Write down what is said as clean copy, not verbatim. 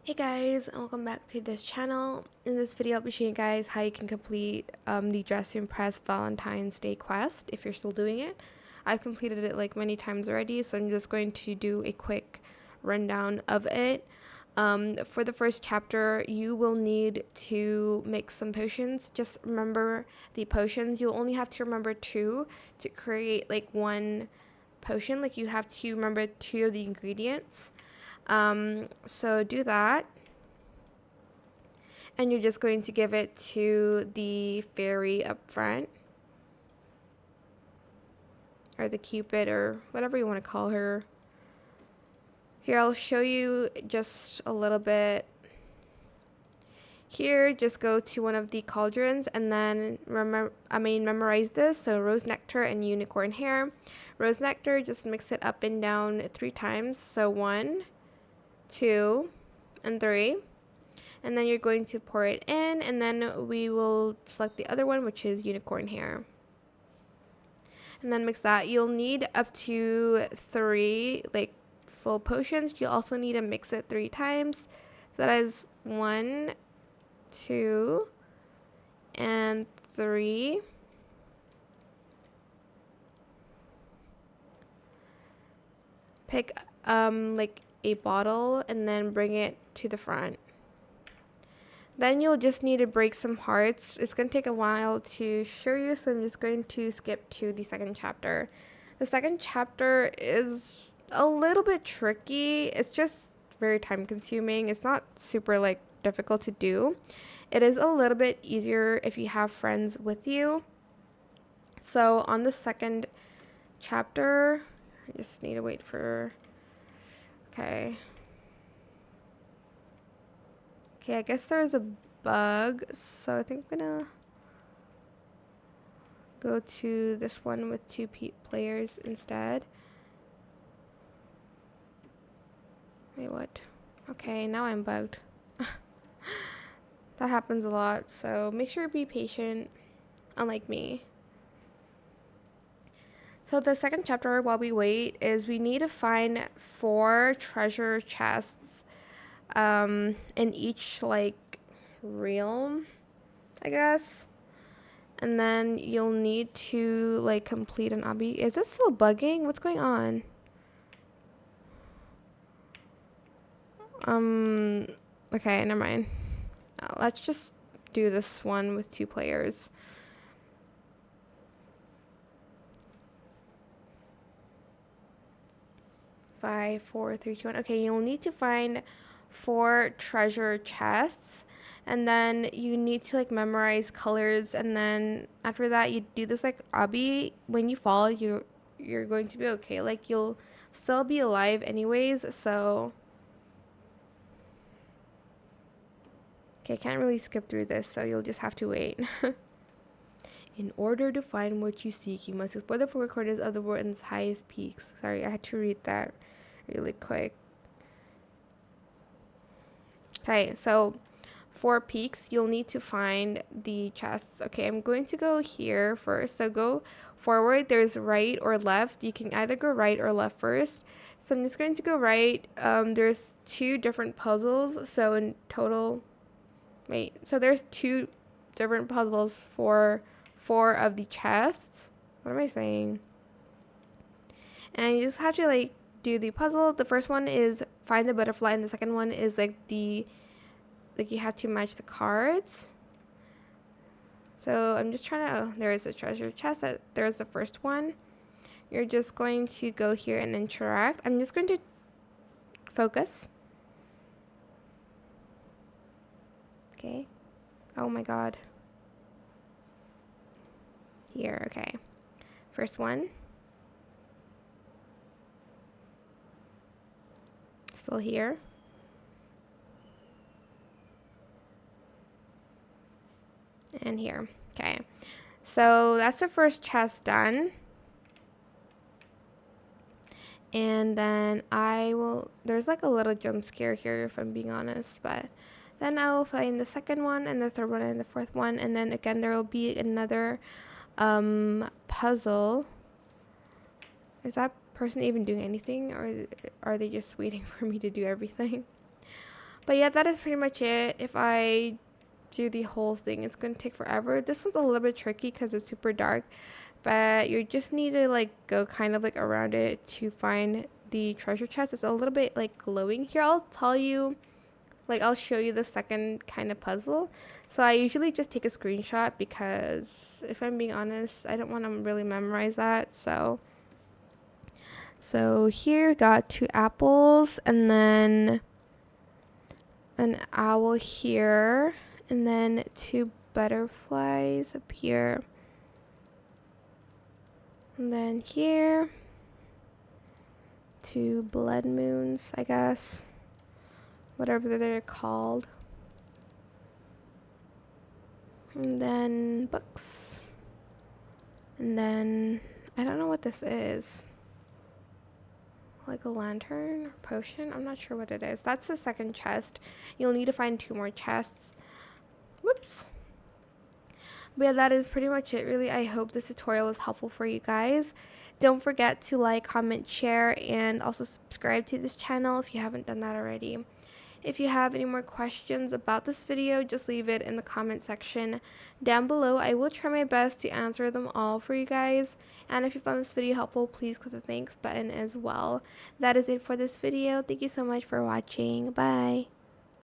Hey guys, and welcome back to this channel. In this video, I'll be showing you guys how you can complete the Dress to Impress Valentine's Day quest if you're still doing it. I've completed it like many times already, so I'm just going to do a quick rundown of it. For the first chapter, you will need to mix some potions. Just remember the potions. You'll only have to remember two to create like one potion. Like you have to remember two of the ingredients. So do that, and you're just going to give it to the fairy up front, or the cupid, or whatever you want to call her. Here, I'll show you just a little bit. Here, just go to one of the cauldrons and then memorize this. So rose nectar and unicorn hair. Rose nectar, just mix it up and down 3 times. So 1, 2, and 3. And then you're going to pour it in, and then we will select the other one, which is unicorn hair. And then mix that. You'll need up to 3 like full potions. You'll also need to mix it 3 times. So that is 1, 2, and 3. Pick like a bottle and then bring it to the front. Then you'll just need to break some hearts. It's going to take a while to show you, so I'm just going to skip to the second chapter. The second chapter is a little bit tricky. It's just very time consuming. It's not super like difficult to do. It is a little bit easier if you have friends with you. So on the second chapter, I just need to wait for, okay, I guess there's a bug, so I think I'm gonna go to this one with 2 players instead. Wait, what? Okay, now I'm bugged. That happens a lot, so make sure to be patient, unlike me. So the second chapter, while we wait, is we need to find 4 treasure chests in each like realm, I guess. And then you'll need to like complete an obby. Is this still bugging? What's going on? Okay, never mind. Let's just do this one with 2 players. Five, 4, 3, 2, 1. Okay, you'll need to find 4 treasure chests, and then you need to like memorize colors, and then after that you do this like obby. When you fall, you're going to be okay. Like you'll still be alive anyways, so okay, I can't really skip through this, so you'll just have to wait. In order to find what you seek, you must explore the 4 corners of the world's highest peaks. Sorry, I had to read that really quick. Okay, so 4 peaks, you'll need to find the chests. Okay, I'm going to go here first. So go forward. There's right or left. You can either go right or left first. So I'm just going to go right. There's 2 different puzzles. So in total, so there's 2 different puzzles for 4 of the chests. What am I saying? And you just have to like do the puzzle. The first one is find the butterfly, and the second one is like you have to match the cards. So I'm just trying to, oh, there is a treasure chest. There's the first one. You're just going to go here and interact. I'm just going to focus. Okay. Oh my god. Here, okay. First one. Still here. And here. Okay. So that's the first chest done. And then there's like a little jump scare here if I'm being honest, but then I'll find the second one and the third one and the fourth one, and then again there will be another puzzle. Is that person even doing anything, or are they just waiting for me to do everything? But yeah, that is pretty much it. If I do the whole thing, it's going to take forever. This one's a little bit tricky because it's super dark, but you just need to like go kind of like around it to find the treasure chest. It's a little bit like glowing. Here, I'll tell you, like I'll show you the second kind of puzzle. So I usually just take a screenshot because if I'm being honest, I don't want to really memorize that. So here got 2 apples and then an owl here and then 2 butterflies up here. And then here 2 blood moons, I guess. Whatever they're called. And then books. And then I don't know what this is. Like a lantern or potion? I'm not sure what it is. That's the second chest. You'll need to find 2 more chests. Whoops. But yeah, that is pretty much it really. I hope this tutorial was helpful for you guys. Don't forget to like, comment, share, and also subscribe to this channel if you haven't done that already. If you have any more questions about this video, just leave it in the comment section down below. I will try my best to answer them all for you guys. And if you found this video helpful, please click the thanks button as well. That is it for this video. Thank you so much for watching. Bye.